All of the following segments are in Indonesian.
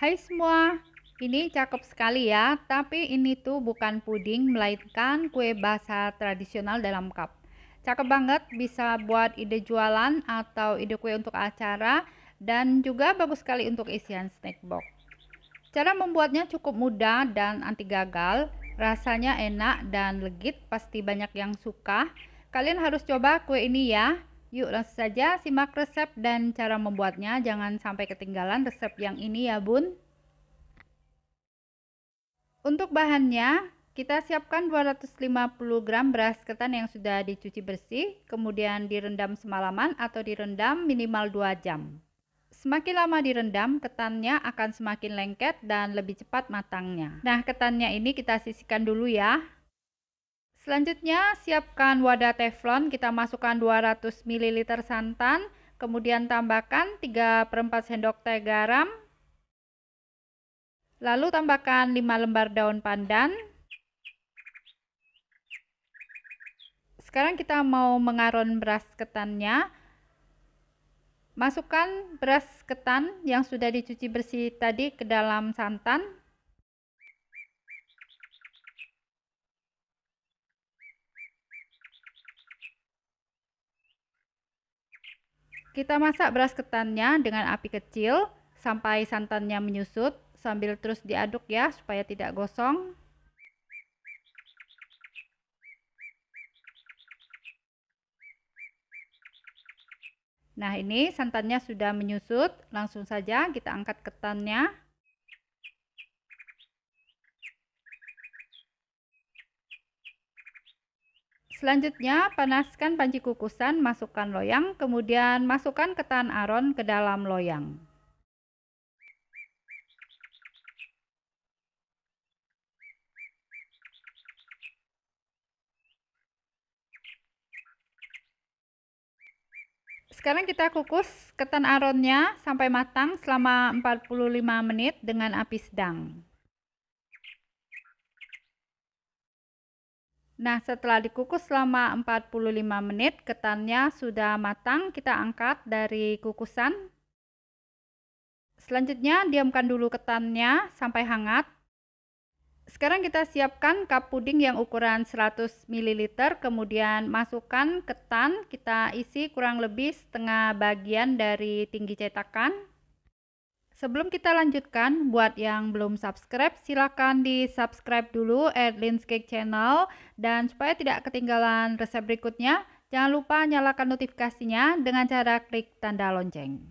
Hai semua, ini cakep sekali ya, tapi ini tuh bukan puding, melainkan kue basah tradisional dalam cup. Cakep banget, bisa buat ide jualan atau ide kue untuk acara, dan juga bagus sekali untuk isian snack box. Cara membuatnya cukup mudah dan anti gagal, rasanya enak dan legit, pasti banyak yang suka. Kalian harus coba kue ini ya. Yuk langsung saja simak resep dan cara membuatnya, jangan sampai ketinggalan resep yang ini ya bun. Untuk bahannya, kita siapkan 250 gram beras ketan yang sudah dicuci bersih, kemudian direndam semalaman atau direndam minimal 2 jam. Semakin lama direndam, ketannya akan semakin lengket dan lebih cepat matangnya. Nah, ketannya ini kita sisihkan dulu ya. Selanjutnya, siapkan wadah teflon, kita masukkan 200 ml santan, kemudian tambahkan 3/4 sendok teh garam, lalu tambahkan 5 lembar daun pandan. Sekarang kita mau mengaron beras ketannya. Masukkan beras ketan yang sudah dicuci bersih tadi ke dalam santan. Kita masak beras ketannya dengan api kecil sampai santannya menyusut, sambil terus diaduk ya supaya tidak gosong. Nah, ini santannya sudah menyusut, langsung saja kita angkat ketannya. Selanjutnya, panaskan panci kukusan, masukkan loyang, kemudian masukkan ketan aron ke dalam loyang. Sekarang kita kukus ketan aronnya sampai matang selama 45 menit dengan api sedang. Nah, setelah dikukus selama 45 menit, ketannya sudah matang, kita angkat dari kukusan. Selanjutnya, diamkan dulu ketannya sampai hangat. Sekarang kita siapkan cup puding yang ukuran 100 ml, kemudian masukkan ketan, kita isi kurang lebih setengah bagian dari tinggi cetakan. Sebelum kita lanjutkan, buat yang belum subscribe, silakan di subscribe dulu Erlin's Cake Channel, dan supaya tidak ketinggalan resep berikutnya, jangan lupa nyalakan notifikasinya dengan cara klik tanda lonceng.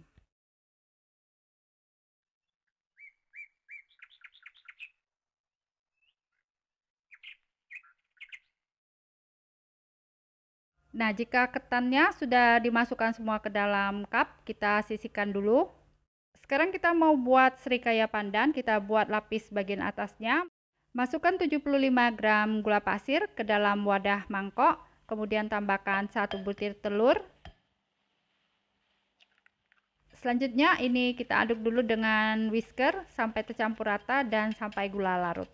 Nah, jika ketannya sudah dimasukkan semua ke dalam cup, kita sisihkan dulu. Sekarang kita mau buat serikaya pandan, kita buat lapis bagian atasnya. Masukkan 75 gram gula pasir ke dalam wadah mangkok, kemudian tambahkan 1 butir telur. Selanjutnya ini kita aduk dulu dengan whisker sampai tercampur rata dan sampai gula larut.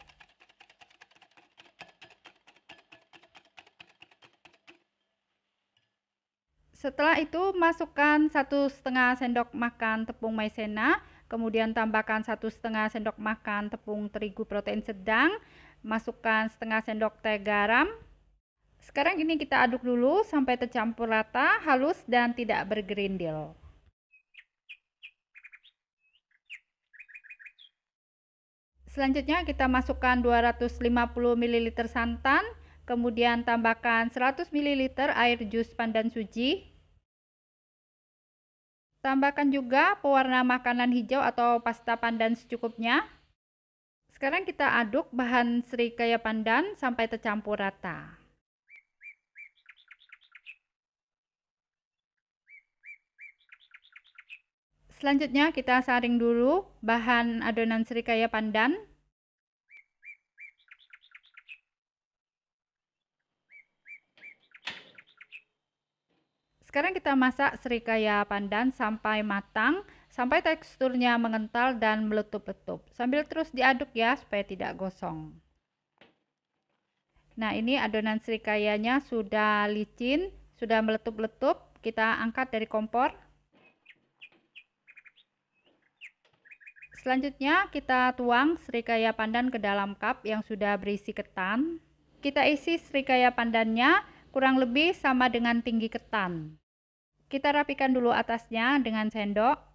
Setelah itu masukkan 1,5 sendok makan tepung maizena, kemudian tambahkan 1,5 sendok makan tepung terigu protein sedang, masukkan setengah sendok teh garam. Sekarang ini kita aduk dulu sampai tercampur rata, halus dan tidak bergerindil. Selanjutnya kita masukkan 250 ml santan, kemudian tambahkan 100 ml air jus pandan suji. Tambahkan juga pewarna makanan hijau atau pasta pandan secukupnya. Sekarang kita aduk bahan serikaya pandan sampai tercampur rata. Selanjutnya kita saring dulu bahan adonan serikaya pandan. Sekarang kita masak serikaya pandan sampai matang, sampai teksturnya mengental dan meletup-letup. Sambil terus diaduk ya supaya tidak gosong. Nah, ini adonan serikayanya sudah licin, sudah meletup-letup. Kita angkat dari kompor. Selanjutnya kita tuang serikaya pandan ke dalam cup yang sudah berisi ketan. Kita isi serikaya pandannya kurang lebih sama dengan tinggi ketan. Kita rapikan dulu atasnya dengan sendok.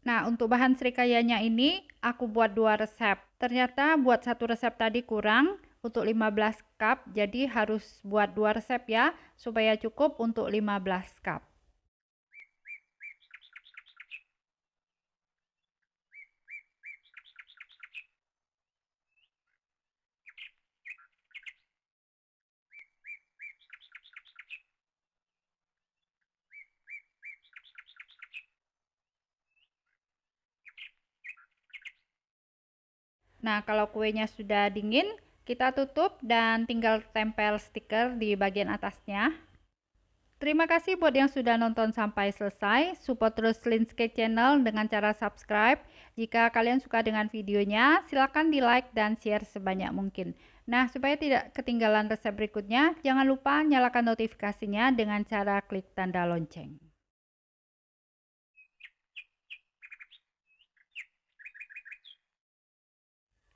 Nah, untuk bahan serikayanya ini aku buat 2 resep. Ternyata buat satu resep tadi kurang untuk 15 cup, jadi harus buat 2 resep ya, supaya cukup untuk 15 cup. Nah, kalau kuenya sudah dingin, kita tutup dan tinggal tempel stiker di bagian atasnya. Terima kasih buat yang sudah nonton sampai selesai. Support terus Linscake Channel dengan cara subscribe. Jika kalian suka dengan videonya, silakan di like dan share sebanyak mungkin. Nah, supaya tidak ketinggalan resep berikutnya, jangan lupa nyalakan notifikasinya dengan cara klik tanda lonceng.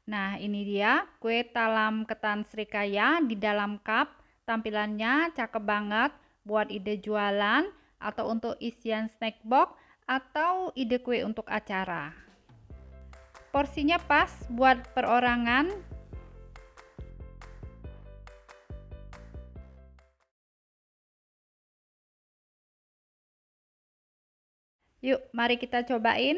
Nah, ini dia kue talam ketan serikaya di dalam cup. Tampilannya cakep banget buat ide jualan atau untuk isian snack box atau ide kue untuk acara. Porsinya pas buat perorangan. Yuk, mari kita cobain.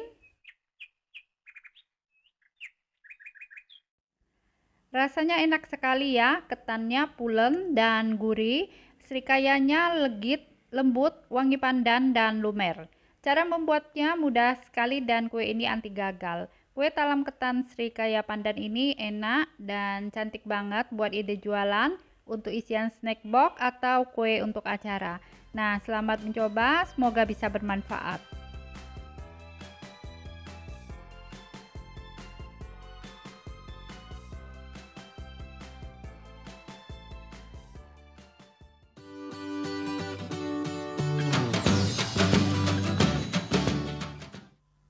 Rasanya enak sekali ya, ketannya pulen dan gurih, serikayanya legit, lembut, wangi pandan dan lumer. Cara membuatnya mudah sekali dan kue ini anti gagal. Kue talam ketan serikaya pandan ini enak dan cantik banget buat ide jualan, untuk isian snack box atau kue untuk acara. Nah, selamat mencoba, semoga bisa bermanfaat.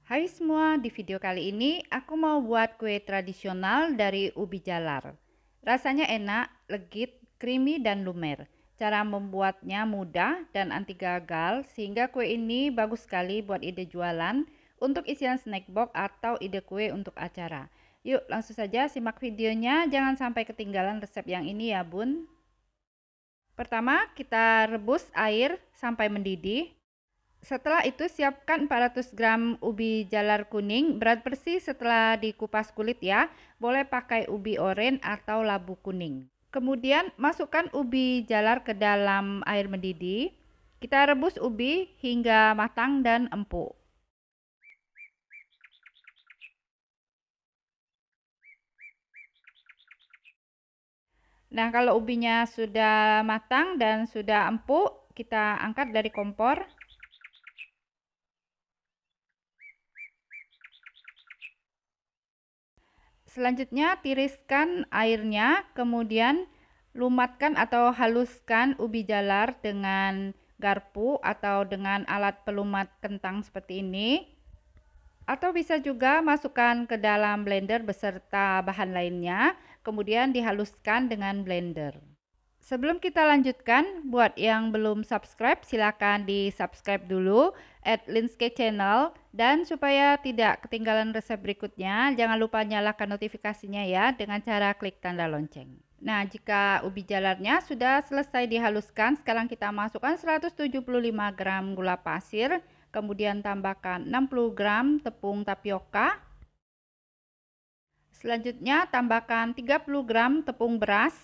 Hai semua, di video kali ini aku mau buat kue tradisional dari ubi jalar. Rasanya enak, legit, creamy dan lumer. Cara membuatnya mudah dan anti gagal sehingga kue ini bagus sekali buat ide jualan, untuk isian snack box atau ide kue untuk acara. Yuk langsung saja simak videonya, jangan sampai ketinggalan resep yang ini ya bun. Pertama kita rebus air sampai mendidih. Setelah itu siapkan 400 gram ubi jalar kuning, berat bersih setelah dikupas kulit ya. Boleh pakai ubi oren atau labu kuning. Kemudian masukkan ubi jalar ke dalam air mendidih. Kita rebus ubi hingga matang dan empuk. Nah, kalau ubinya sudah matang dan sudah empuk, kita angkat dari kompor. Selanjutnya tiriskan airnya, kemudian lumatkan atau haluskan ubi jalar dengan garpu atau dengan alat pelumat kentang seperti ini. Atau bisa juga masukkan ke dalam blender beserta bahan lainnya, kemudian dihaluskan dengan blender. Sebelum kita lanjutkan, buat yang belum subscribe silakan di subscribe dulu @Linscake Channel, dan supaya tidak ketinggalan resep berikutnya jangan lupa nyalakan notifikasinya ya dengan cara klik tanda lonceng. Nah, jika ubi jalarnya sudah selesai dihaluskan, sekarang kita masukkan 175 gram gula pasir, kemudian tambahkan 60 gram tepung tapioka. Selanjutnya tambahkan 30 gram tepung beras.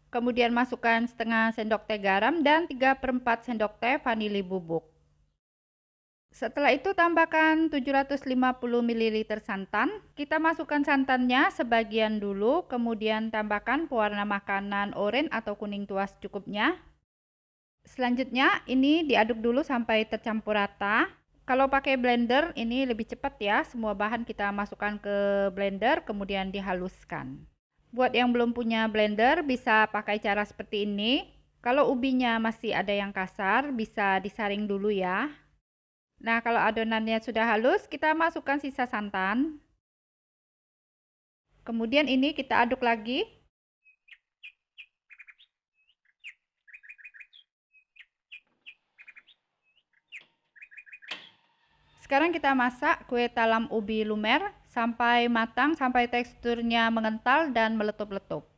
Kemudian masukkan setengah sendok teh garam dan 3/4 sendok teh vanili bubuk. Setelah itu tambahkan 750 ml santan. Kita masukkan santannya sebagian dulu, kemudian tambahkan pewarna makanan oranye atau kuning tua secukupnya. Selanjutnya ini diaduk dulu sampai tercampur rata. Kalau pakai blender ini lebih cepat ya, semua bahan kita masukkan ke blender kemudian dihaluskan. Buat yang belum punya blender bisa pakai cara seperti ini. Kalau ubinya masih ada yang kasar bisa disaring dulu ya. Nah, kalau adonannya sudah halus, kita masukkan sisa santan. Kemudian ini kita aduk lagi. Sekarang kita masak kue talam ubi lumer sampai matang, sampai teksturnya mengental dan meletup-letup.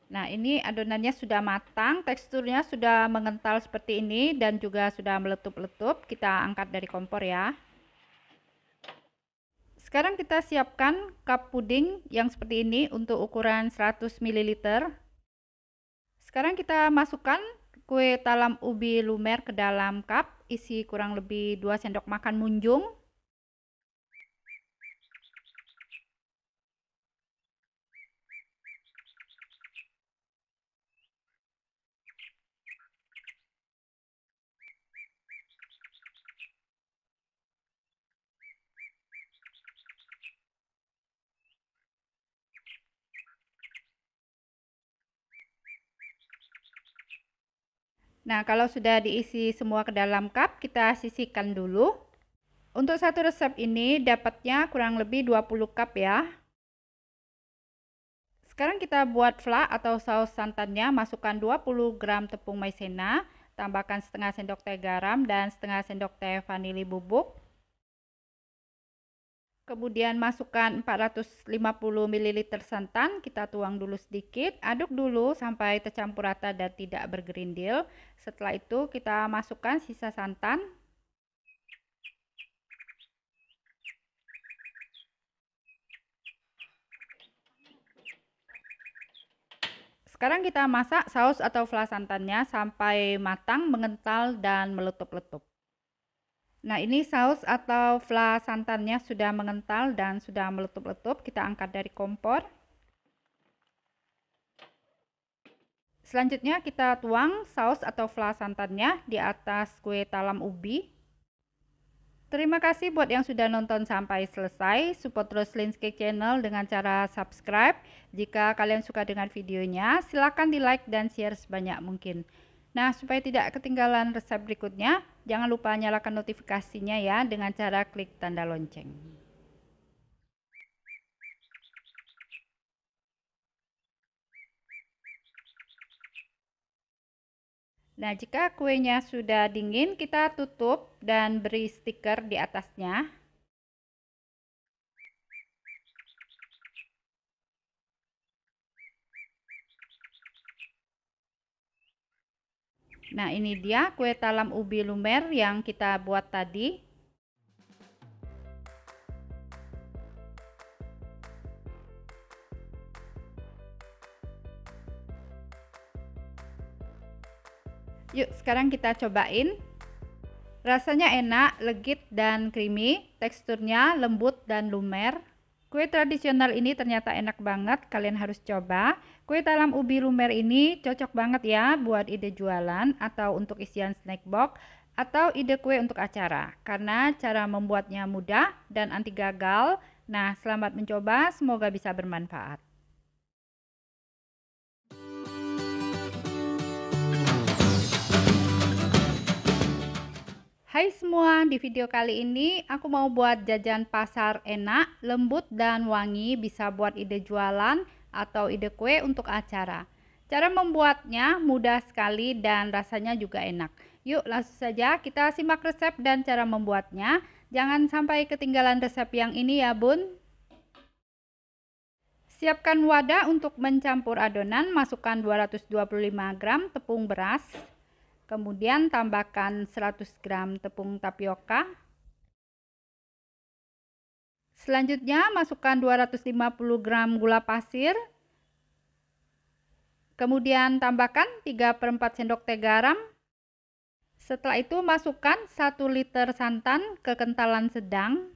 Nah, ini adonannya sudah matang, teksturnya sudah mengental seperti ini dan juga sudah meletup-letup. Kita angkat dari kompor ya. Sekarang kita siapkan cup puding yang seperti ini untuk ukuran 100 ml. Sekarang kita masukkan kue talam ubi lumer ke dalam cup, isi kurang lebih 2 sendok makan munjung. Nah, kalau sudah diisi semua ke dalam cup, kita sisihkan dulu. Untuk satu resep ini dapatnya kurang lebih 20 cup ya. Sekarang kita buat fla atau saus santannya, masukkan 20 gram tepung maizena, tambahkan setengah sendok teh garam dan setengah sendok teh vanili bubuk. Kemudian masukkan 450 ml santan, kita tuang dulu sedikit, aduk dulu sampai tercampur rata dan tidak bergerindil. Setelah itu kita masukkan sisa santan. Sekarang kita masak saus atau fla santannya sampai matang, mengental dan meletup-letup. Nah, ini saus atau fla santannya sudah mengental dan sudah meletup-letup. Kita angkat dari kompor. Selanjutnya kita tuang saus atau fla santannya di atas kue talam ubi. Terima kasih buat yang sudah nonton sampai selesai. Support terus Linscake Channel dengan cara subscribe. Jika kalian suka dengan videonya, silakan di like dan share sebanyak mungkin. Nah, supaya tidak ketinggalan resep berikutnya, jangan lupa nyalakan notifikasinya ya dengan cara klik tanda lonceng. Nah, jika kuenya sudah dingin, kita tutup dan beri stiker di atasnya. Nah, ini dia kue talam ubi lumer yang kita buat tadi. Yuk, sekarang kita cobain. Rasanya enak, legit dan creamy, teksturnya lembut dan lumer. Kue tradisional ini ternyata enak banget, kalian harus coba. Kue talam ubi lumer ini cocok banget ya buat ide jualan atau untuk isian snack box atau ide kue untuk acara. Karena cara membuatnya mudah dan anti gagal. Nah, selamat mencoba, semoga bisa bermanfaat. Hai semua, di video kali ini aku mau buat jajan pasar enak, lembut dan wangi, bisa buat ide jualan atau ide kue untuk acara. Cara membuatnya mudah sekali dan rasanya juga enak. Yuk langsung saja kita simak resep dan cara membuatnya. Jangan sampai ketinggalan resep yang ini ya bun. Siapkan wadah untuk mencampur adonan, masukkan 225 gram tepung beras. Kemudian tambahkan 100 gram tepung tapioka. Selanjutnya masukkan 250 gram gula pasir. Kemudian tambahkan 3/4 sendok teh garam. Setelah itu masukkan 1 liter santan kekentalan sedang.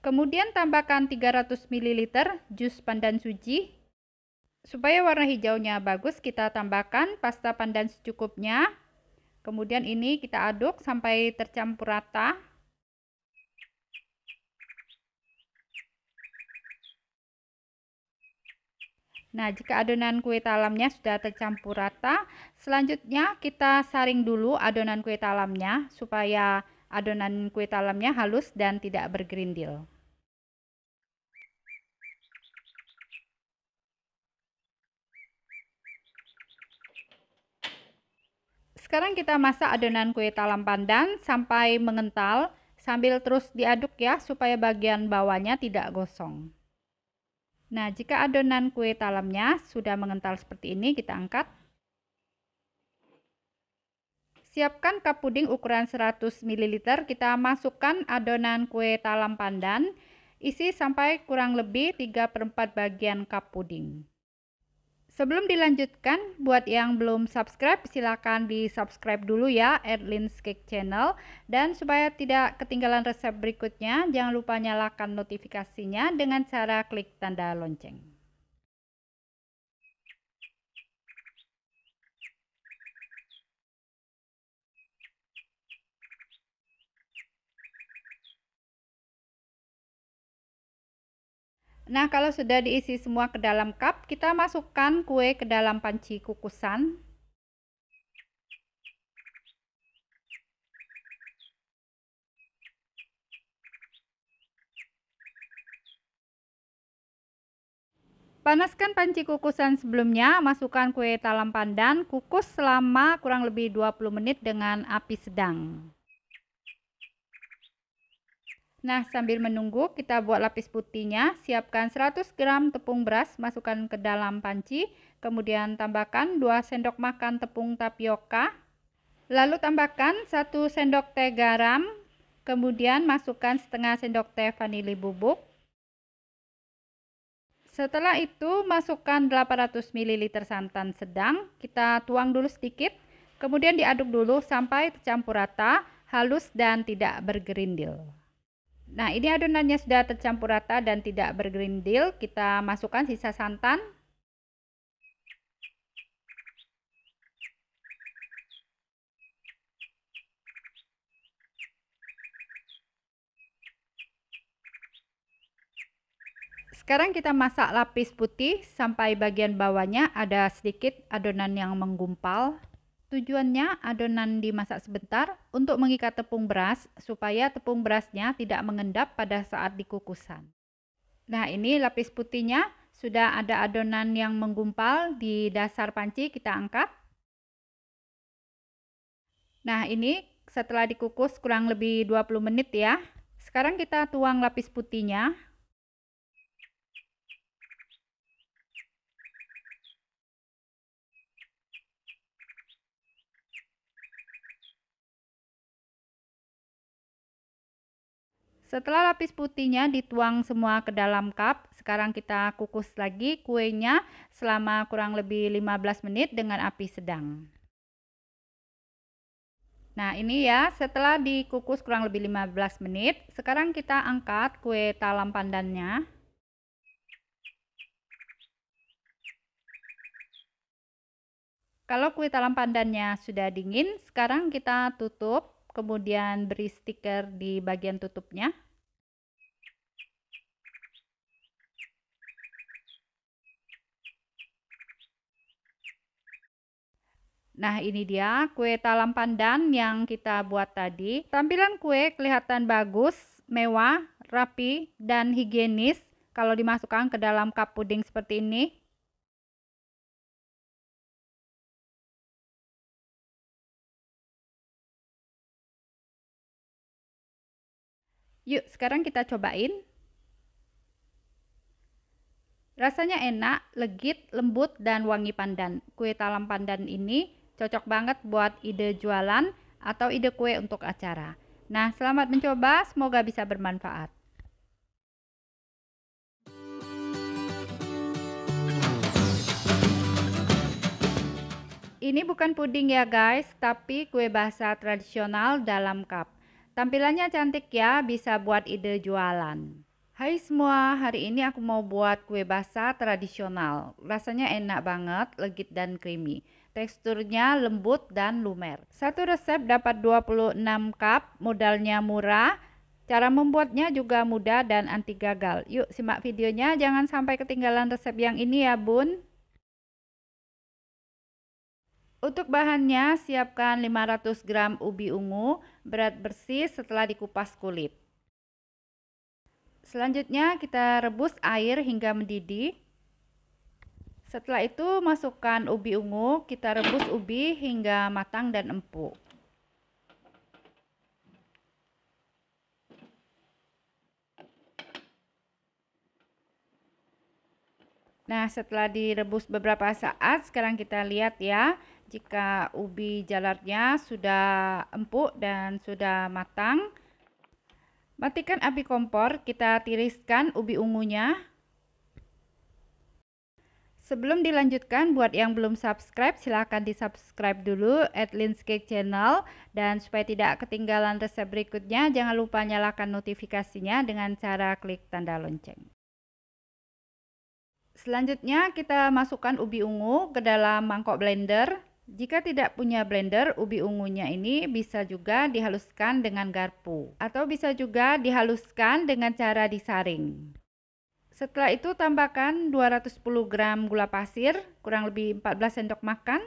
Kemudian tambahkan 300 ml jus pandan suji. Supaya warna hijaunya bagus, kita tambahkan pasta pandan secukupnya. Kemudian ini kita aduk sampai tercampur rata. Nah, jika adonan kue talamnya sudah tercampur rata, selanjutnya kita saring dulu adonan kue talamnya supaya adonan kue talamnya halus dan tidak bergerindil. Sekarang kita masak adonan kue talam pandan sampai mengental sambil terus diaduk ya supaya bagian bawahnya tidak gosong. Nah, jika adonan kue talamnya sudah mengental seperti ini, kita angkat. Siapkan cup puding ukuran 100 ml, kita masukkan adonan kue talam pandan, isi sampai kurang lebih 3/4 bagian cup puding. Sebelum dilanjutkan, buat yang belum subscribe, silakan di-subscribe dulu ya Erlin's Cake Channel. Dan supaya tidak ketinggalan resep berikutnya, jangan lupa nyalakan notifikasinya dengan cara klik tanda lonceng. Nah, kalau sudah diisi semua ke dalam cup, kita masukkan kue ke dalam panci kukusan. Panaskan panci kukusan sebelumnya, masukkan kue talam pandan, kukus selama kurang lebih 20 menit dengan api sedang. Nah, sambil menunggu, kita buat lapis putihnya. Siapkan 100 gram tepung beras, masukkan ke dalam panci. Kemudian tambahkan 2 sendok makan tepung tapioka. Lalu tambahkan 1 sendok teh garam. Kemudian masukkan setengah sendok teh vanili bubuk. Setelah itu, masukkan 800 ml santan sedang. Kita tuang dulu sedikit. Kemudian diaduk dulu sampai tercampur rata, halus dan tidak bergerindil. Nah, ini adonannya sudah tercampur rata dan tidak bergerindil. Kita masukkan sisa santan. Sekarang kita masak lapis putih sampai bagian bawahnya ada sedikit adonan yang menggumpal. Tujuannya adonan dimasak sebentar untuk mengikat tepung beras supaya tepung berasnya tidak mengendap pada saat dikukusan. Nah, ini lapis putihnya sudah ada adonan yang menggumpal di dasar panci, kita angkat. Nah, ini setelah dikukus kurang lebih 20 menit ya. Sekarang kita tuang lapis putihnya. Setelah lapis putihnya dituang semua ke dalam cup, sekarang kita kukus lagi kuenya selama kurang lebih 15 menit dengan api sedang. Nah, ini ya, setelah dikukus kurang lebih 15 menit, sekarang kita angkat kue talam pandannya. Kalau kue talam pandannya sudah dingin, sekarang kita tutup. Kemudian beri stiker di bagian tutupnya. Nah, ini dia kue talam pandan yang kita buat tadi. Tampilan kue kelihatan bagus, mewah, rapi, dan higienis kalau dimasukkan ke dalam cup puding seperti ini. Yuk, sekarang kita cobain. Rasanya enak, legit, lembut, dan wangi pandan. Kue talam pandan ini cocok banget buat ide jualan atau ide kue untuk acara. Nah, selamat mencoba, semoga bisa bermanfaat. Ini bukan puding ya guys, tapi kue basah tradisional dalam cup. Tampilannya cantik ya, bisa buat ide jualan. Hai semua, hari ini aku mau buat kue basah tradisional. Rasanya enak banget, legit dan creamy. Teksturnya lembut dan lumer. Satu resep dapat 26 cup, modalnya murah. Cara membuatnya juga mudah dan anti gagal. Yuk simak videonya, jangan sampai ketinggalan resep yang ini ya bun. Untuk bahannya, siapkan 500 gram ubi ungu, berat bersih setelah dikupas kulit. Selanjutnya kita rebus air hingga mendidih. Setelah itu masukkan ubi ungu, kita rebus ubi hingga matang dan empuk. Nah, setelah direbus beberapa saat, sekarang kita lihat ya, jika ubi jalarnya sudah empuk dan sudah matang. Matikan api kompor, kita tiriskan ubi ungunya. Sebelum dilanjutkan, buat yang belum subscribe, silahkan di-subscribe dulu Adlin's Cake Channel. Dan supaya tidak ketinggalan resep berikutnya, jangan lupa nyalakan notifikasinya dengan cara klik tanda lonceng. Selanjutnya kita masukkan ubi ungu ke dalam mangkok blender. Jika tidak punya blender, ubi ungunya ini bisa juga dihaluskan dengan garpu. Atau bisa juga dihaluskan dengan cara disaring. Setelah itu tambahkan 210 gram gula pasir, kurang lebih 14 sendok makan.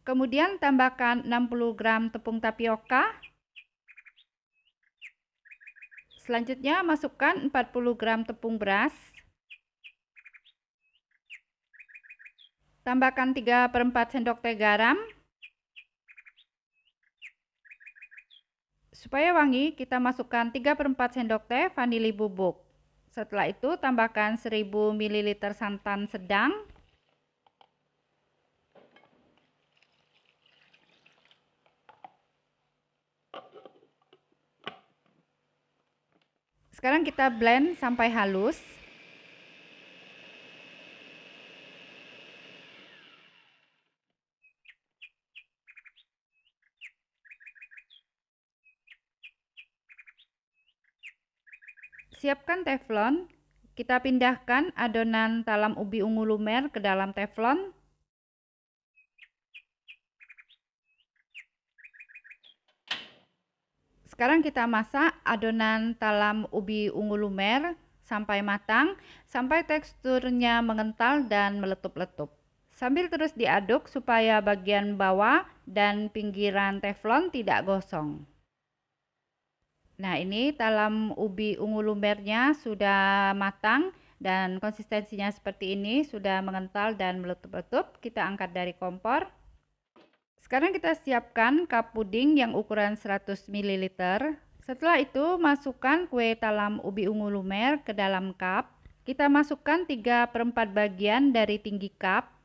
Kemudian tambahkan 60 gram tepung tapioka. Selanjutnya masukkan 40 gram tepung beras. Tambahkan 3/4 sendok teh garam. Supaya wangi, kita masukkan 3/4 sendok teh vanili bubuk. Setelah itu tambahkan 1000 ml santan sedang. Sekarang kita blend sampai halus. Siapkan teflon. Kita pindahkan adonan talam ubi ungu lumer ke dalam teflon. Sekarang kita masak adonan talam ubi ungu lumer sampai matang, sampai teksturnya mengental dan meletup-letup. Sambil terus diaduk supaya bagian bawah dan pinggiran teflon tidak gosong. Nah, ini talam ubi ungu lumernya sudah matang dan konsistensinya seperti ini, sudah mengental dan meletup-letup. Kita angkat dari kompor. Sekarang kita siapkan cup puding yang ukuran 100 ml. Setelah itu masukkan kue talam ubi ungu lumer ke dalam cup. Kita masukkan 3/4 bagian dari tinggi cup.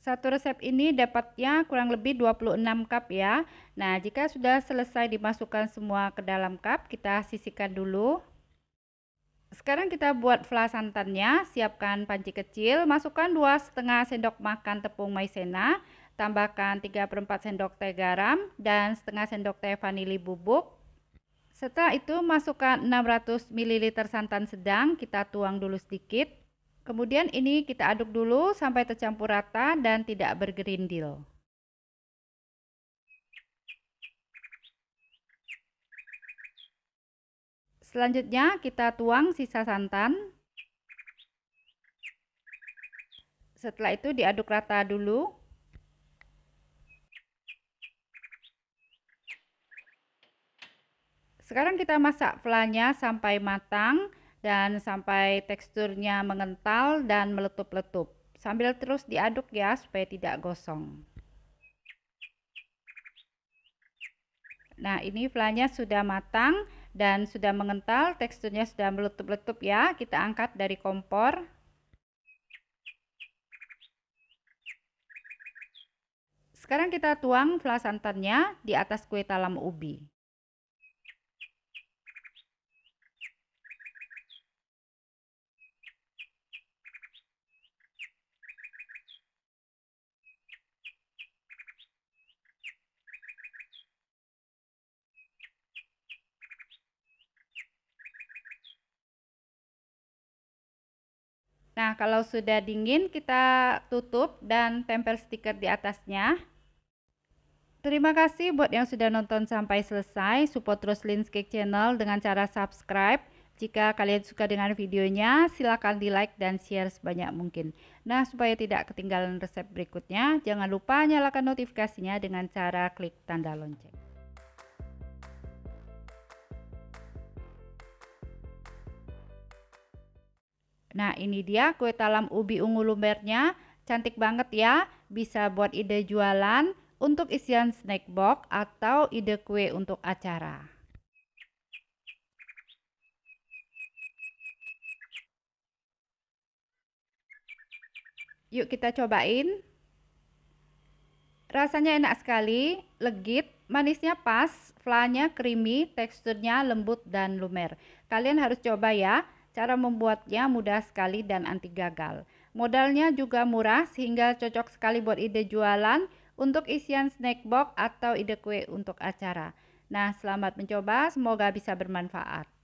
Satu resep ini dapatnya kurang lebih 26 cup ya. Nah, jika sudah selesai dimasukkan semua ke dalam cup, kita sisihkan dulu. Sekarang kita buat fla santannya. Siapkan panci kecil, masukkan 2,5 sendok makan tepung maizena, tambahkan 3/4 sendok teh garam dan setengah sendok teh vanili bubuk. Setelah itu masukkan 600 ml santan sedang, kita tuang dulu sedikit. Kemudian ini kita aduk dulu sampai tercampur rata dan tidak bergerindil. Selanjutnya kita tuang sisa santan. Setelah itu diaduk rata dulu. Sekarang kita masak flanya sampai matang dan sampai teksturnya mengental dan meletup-letup. Sambil terus diaduk ya supaya tidak gosong. Nah, ini flanya sudah matang dan sudah mengental, teksturnya sudah meletup-letup ya. Kita angkat dari kompor. Sekarang kita tuang fla santannya di atas kue talam ubi. Nah, kalau sudah dingin, kita tutup dan tempel stiker di atasnya. Terima kasih buat yang sudah nonton sampai selesai. Support terus Lin's Cake Channel dengan cara subscribe. Jika kalian suka dengan videonya, silakan di like dan share sebanyak mungkin. Nah, supaya tidak ketinggalan resep berikutnya, jangan lupa nyalakan notifikasinya dengan cara klik tanda lonceng. Nah, ini dia kue talam ubi ungu lumernya. Cantik banget ya. Bisa buat ide jualan, untuk isian snack box, atau ide kue untuk acara. Yuk kita cobain. Rasanya enak sekali, legit, manisnya pas, flanya creamy, teksturnya lembut dan lumer. Kalian harus coba ya. Cara membuatnya mudah sekali dan anti gagal. Modalnya juga murah sehingga cocok sekali buat ide jualan, untuk isian snack box atau ide kue untuk acara. Nah, selamat mencoba, semoga bisa bermanfaat.